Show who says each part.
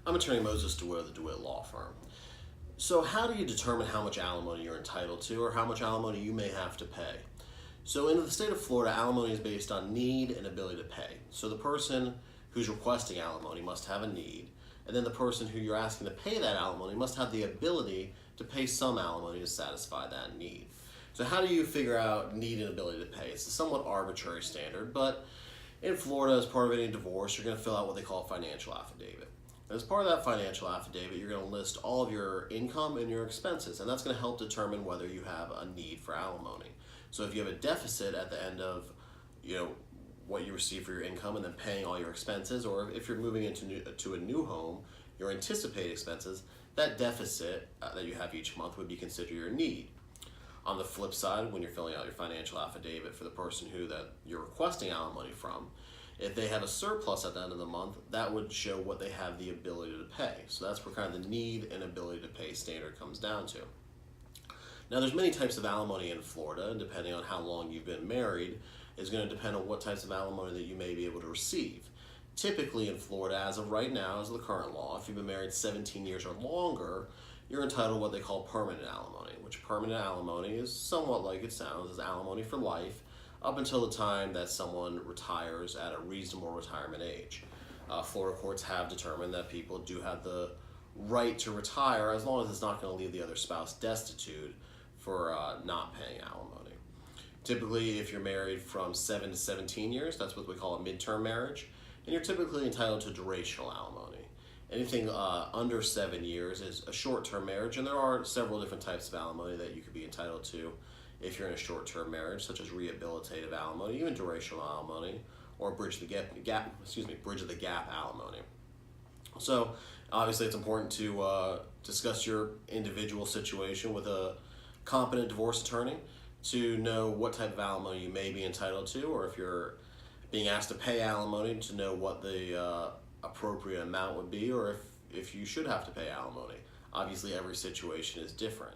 Speaker 1: I'm attorney Moses DeWitt of the DeWitt Law Firm. So how do you determine how much alimony you're entitled to or how much alimony you may have to pay? So in the state of Florida, alimony is based on need and ability to pay. So the person who's requesting alimony must have a need, and then the person who you're asking to pay that alimony must have the ability to pay some alimony to satisfy that need. So how do you figure out need and ability to pay? It's a somewhat arbitrary standard, but in Florida, as part of any divorce, you're going to fill out what they call a financial affidavit. As part of that financial affidavit, you're going to list all of your income and your expenses, and that's going to help determine whether you have a need for alimony. So if you have a deficit at the end of, what you receive for your income and then paying all your expenses, or if you're moving to a new home, your anticipated expenses, that deficit that you have each month would be considered your need. On the flip side, when you're filling out your financial affidavit for the person that you're requesting alimony from, if they have a surplus at the end of the month, that would show what they have the ability to pay. So that's where kind of the need and ability to pay standard comes down to. Now there's many types of alimony in Florida, and depending on how long you've been married, is going to depend on what types of alimony that you may be able to receive. Typically in Florida, as of right now, as of the current law, if you've been married 17 years or longer, you're entitled to what they call permanent alimony, which permanent alimony is somewhat like it sounds, is alimony for life, up until the time that someone retires at a reasonable retirement age. Florida courts have determined that people do have the right to retire as long as it's not going to leave the other spouse destitute for not paying alimony. Typically, if you're married from 7 to 17 years, that's what we call a midterm marriage, and you're typically entitled to durational alimony. Anything under 7 years is a short-term marriage, and there are several different types of alimony that you could be entitled to if you're in a short-term marriage, such as rehabilitative alimony, even durational alimony, or bridge of the gap alimony. So obviously it's important to discuss your individual situation with a competent divorce attorney to know what type of alimony you may be entitled to, or if you're being asked to pay alimony, to know what the appropriate amount would be, or if you should have to pay alimony. Obviously every situation is different.